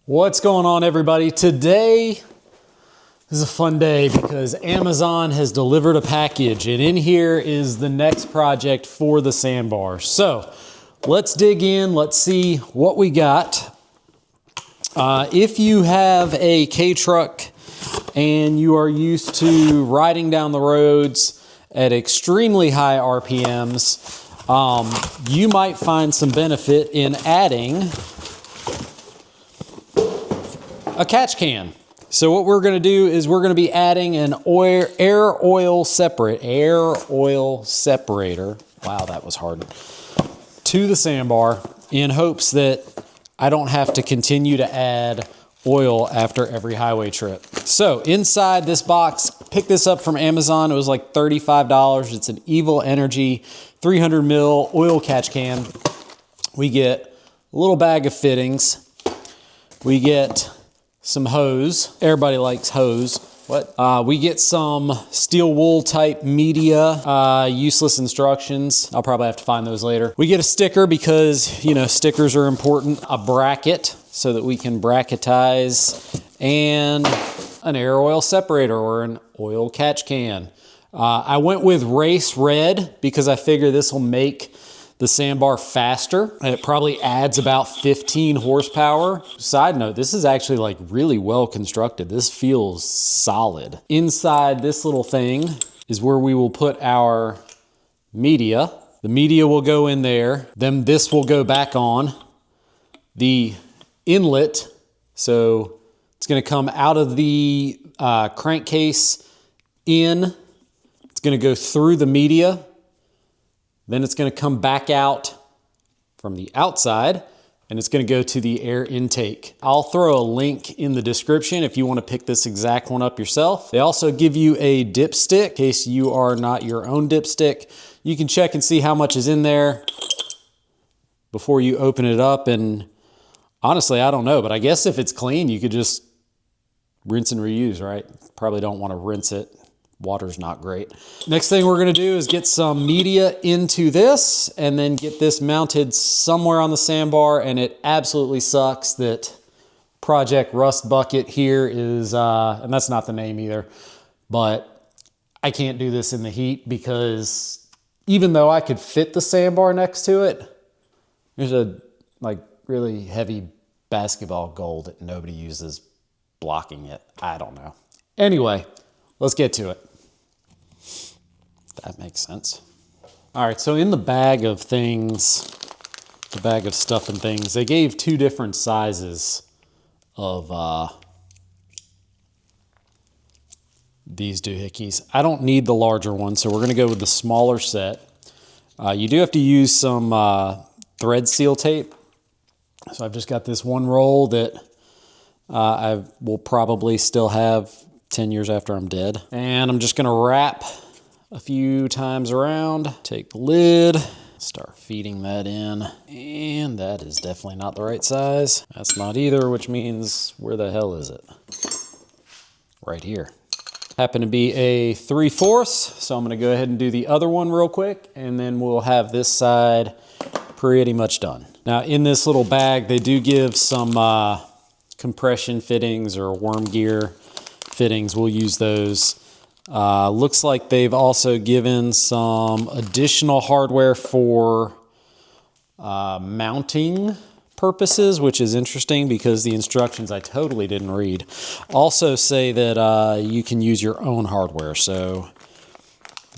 What's going on, everybody? Today is a fun day because Amazon has delivered a package, and in here is the next project for the sandbar. So let's dig in, let's see what we got. If you have a K truck and you are used to riding down the roads at extremely high RPMs, you might find some benefit in adding a catch can. So what we're gonna do is we're gonna be adding an air oil separator. Wow, that was hard. To the sandbar in hopes that I don't have to continue to add oil after every highway trip. So inside this box, picked this up from Amazon. It was like $35. It's an Evil Energy 300 ml oil catch can. We get a little bag of fittings. We get some hose. Everybody likes hose. What? We get some steel wool type media, useless instructions. I'll probably have to find those later. We get a sticker because, you know, stickers are important. A bracket so that we can bracketize, and an air oil separator or an oil catch can. I went with race red because I figure this will make the sandbar faster. It probably adds about 15 horsepower. Side note, this is actually like really well constructed. This feels solid. Inside this little thing is where we will put our media. The media will go in there. Then this will go back on. The inlet, so it's gonna come out of the crankcase in. It's gonna go through the media. Then it's gonna come back out from the outside and it's gonna go to the air intake. I'll throw a link in the description if you wanna pick this exact one up yourself. They also give you a dipstick in case you are not your own dipstick. You can check and see how much is in there before you open it up, and honestly, I don't know, but I guess if it's clean, you could just rinse and reuse, right? Probably don't wanna rinse it. Water's not great. Next thing we're gonna do is get some media into this and then get this mounted somewhere on the sandbar, and it absolutely sucks that Project Rust Bucket here is, and that's not the name either, but I can't do this in the heat because even though I could fit the sandbar next to it, there's a like really heavy basketball goal that nobody uses blocking it. I don't know. Anyway, let's get to it. That makes sense. All right, so in the bag of things, the bag of stuff and things, they gave two different sizes of these doohickeys. I don't need the larger one, so we're gonna go with the smaller set. You do have to use some thread seal tape. So I've just got this one roll that I will probably still have 10 years after I'm dead. And I'm just gonna wrap a few times around, take the lid, start feeding that in. And that is definitely not the right size. That's not either, which means where the hell is it? Right here. Happen to be a 3/4, so I'm gonna go ahead and do the other one real quick, and then we'll have this side pretty much done. Now in this little bag, they do give some compression fittings or worm gear fittings. We'll use those. Looks like they've also given some additional hardware for mounting purposes, which is interesting because the instructions I totally didn't read also say that you can use your own hardware, so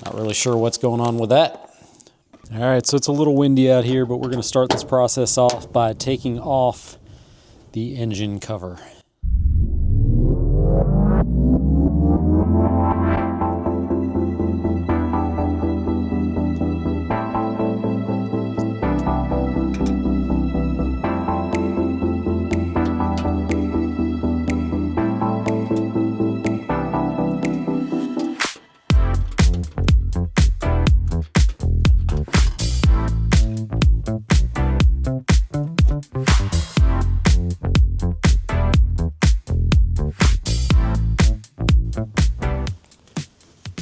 not really sure what's going on with that. All right, so it's a little windy out here, but we're going to start this process off by taking off the engine cover.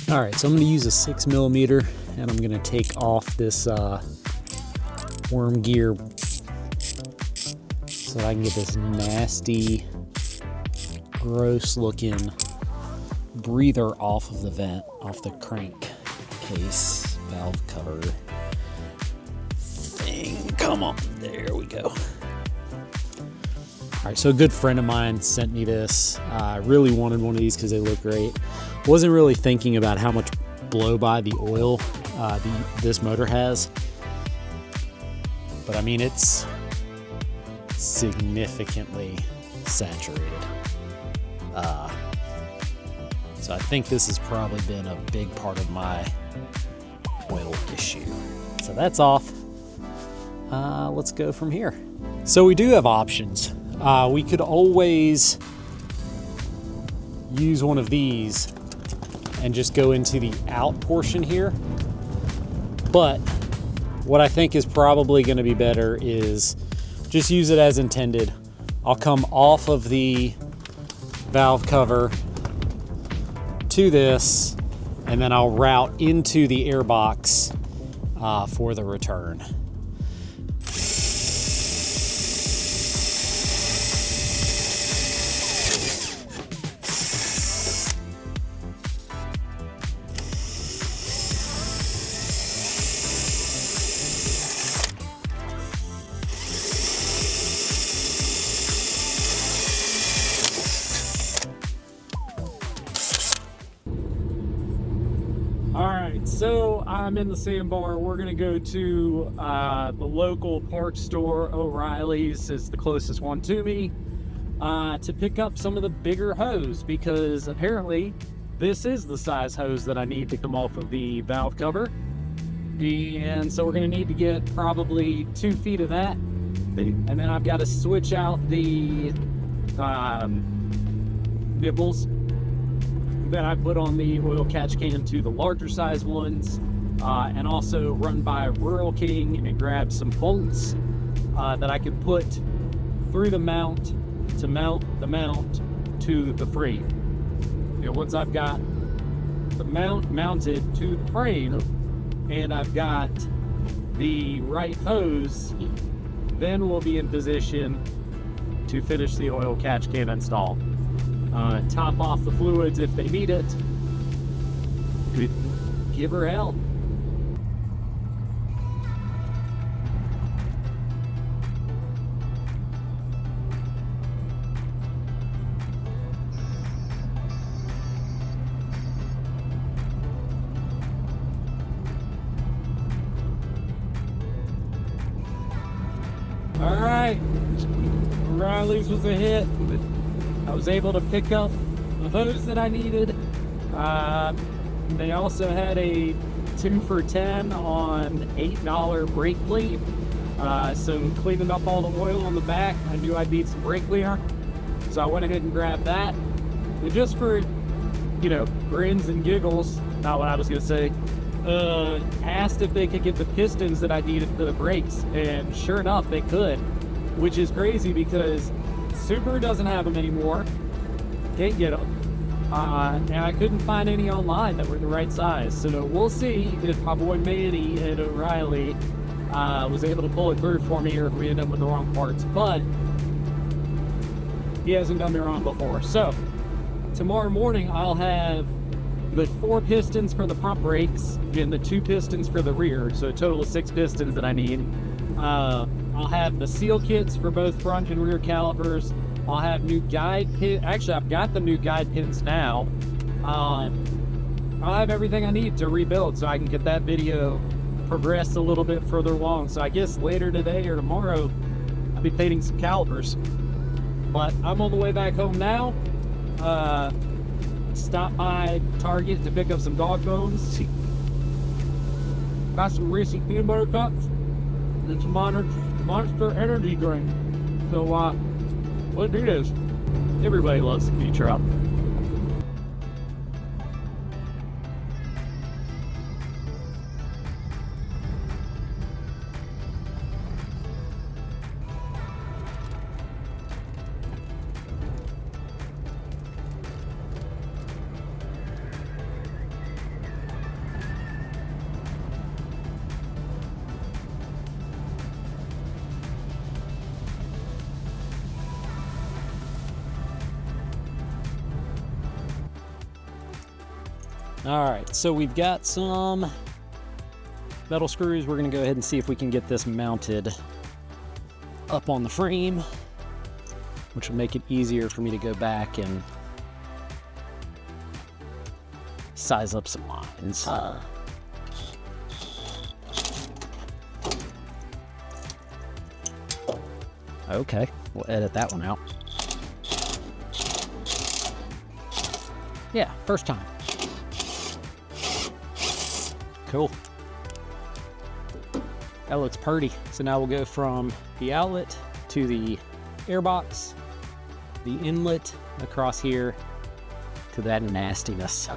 All right, so I'm gonna use a 6mm and I'm gonna take off this worm gear. This so that I can get this nasty, gross looking breather off of the vent, off the crank case valve cover thing. Come on, there we go. All right, so a good friend of mine sent me this. I really wanted one of these because they look great. Wasn't really thinking about how much blow by the oil this motor has, but I mean, it's significantly saturated. So I think this has probably been a big part of my oil issue. So that's off. Let's go from here. So we do have options. We could always use one of these and just go into the out portion here. But what I think is probably going to be better is just use it as intended. I'll come off of the valve cover to this, and then I'll route into the air box for the return. So I'm in the Sambar. We're gonna go to the local parts store. O'Reilly's is the closest one to me, to pick up some of the bigger hose, because apparently this is the size hose that I need to come off of the valve cover. And so we're gonna need to get probably 2 feet of that. And then I've got to switch out the nibbles that I put on the oil catch can to the larger size ones, and also run by Rural King and grab some bolts that I can put through the mount to mount the mount to the frame. You know, once I've got the mount mounted to the frame and I've got the right hose, then we'll be in position to finish the oil catch can install. Top off the fluids if they need it. Give her hell. All right, O'Reilly's was a hit. I was able to pick up the hose that I needed. They also had a 2 for $10 on $8 brake clean. So cleaning up all the oil on the back, I knew I'd need some brake cleaner. So I went ahead and grabbed that. And just for, you know, grins and giggles, not what I was gonna say, asked if they could get the pistons that I needed for the brakes. And sure enough, they could, which is crazy because Subaru doesn't have them anymore. Can't get them. And I couldn't find any online that were the right size. So we'll see if my boy Manny at O'Reilly was able to pull it through for me, or if we end up with the wrong parts. But he hasn't done me wrong before. So tomorrow morning I'll have the 4 pistons for the pump brakes and the 2 pistons for the rear. So a total of 6 pistons that I need. I'll have the seal kits for both front and rear calipers. I'll have new guide pin. Actually, I've got the new guide pins now. I'll have everything I need to rebuild, so I can get that video progressed a little bit further along. So I guess later today or tomorrow, I'll be painting some calipers. But I'm on the way back home now. Stop by Target to pick up some dog bones. Got some Reese's peanut butter cups and some Monster energy drink. So what it is, everybody loves the feature up. All right, so we've got some metal screws. We're gonna go ahead and see if we can get this mounted up on the frame, which will make it easier for me to go back and size up some lines. Okay, we'll edit that one out. Yeah, first time. Cool. That looks pretty. So now we'll go from the outlet to the airbox, the inlet across here to that nastiness.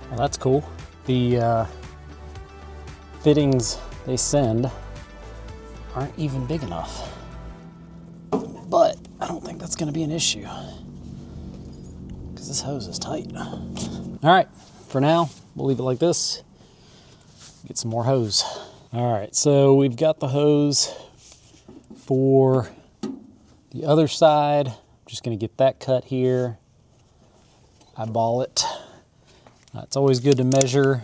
Well, that's cool. The fittings they send aren't even big enough, but I don't think that's going to be an issue because this hose is tight. All right, for now, we'll leave it like this. Get some more hose. All right, so we've got the hose for the other side. Just going to get that cut here, eyeball it. It's always good to measure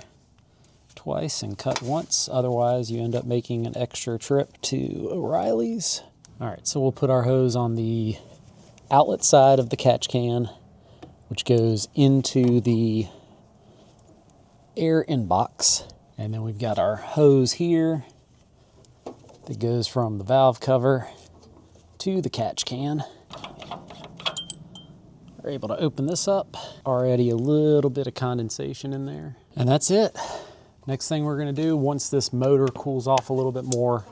twice and cut once, otherwise you end up making an extra trip to O'Reilly's. All right, so we'll put our hose on the outlet side of the catch can, which goes into the air inbox. And then we've got our hose here that goes from the valve cover to the catch can. We're able to open this up. Already a little bit of condensation in there. And that's it. Next thing we're gonna do, once this motor cools off a little bit more,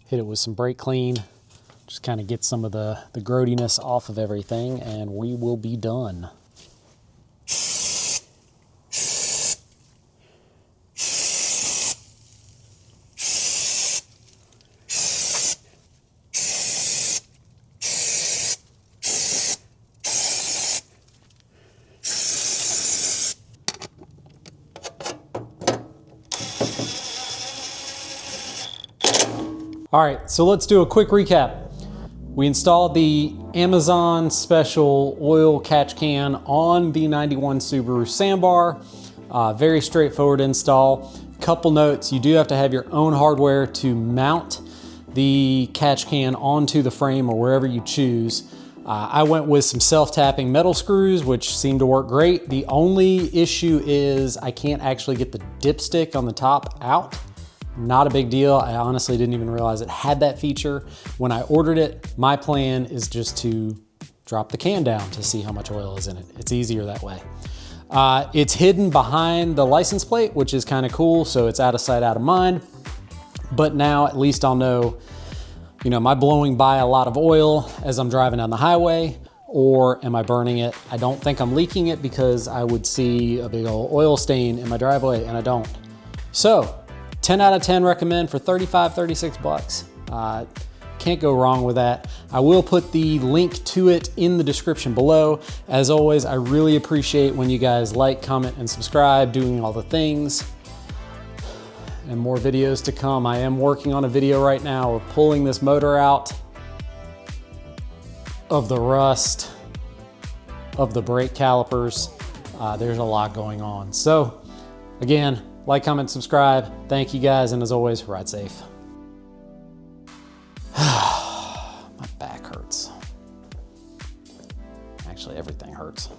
hit it with some brake clean, just kind of get some of the grody-ness off of everything, and we will be done. All right, so let's do a quick recap. We installed the Amazon special oil catch can on the 91 Subaru Sambar. Very straightforward install. Couple notes, you do have to have your own hardware to mount the catch can onto the frame or wherever you choose. I went with some self-tapping metal screws, which seemed to work great. The only issue is I can't actually get the dipstick on the top out. Not a big deal. I honestly didn't even realize it had that feature. When I ordered it, my plan is just to drop the can down to see how much oil is in it. It's easier that way. It's hidden behind the license plate, which is kind of cool. So it's out of sight, out of mind. But now at least I'll know, am I blowing by a lot of oil as I'm driving down the highway, or am I burning it? I don't think I'm leaking it because I would see a big old oil stain in my driveway, and I don't. So 10 out of 10 recommend for 35, 36 bucks. Can't go wrong with that. I will put the link to it in the description below. As always, I really appreciate when you guys like, comment, and subscribe, doing all the things. And more videos to come. I am working on a video right now of pulling this motor out of the rust of the brake calipers. There's a lot going on. So again, like, comment, subscribe. Thank you guys, and as always, ride safe. My back hurts. Actually, everything hurts.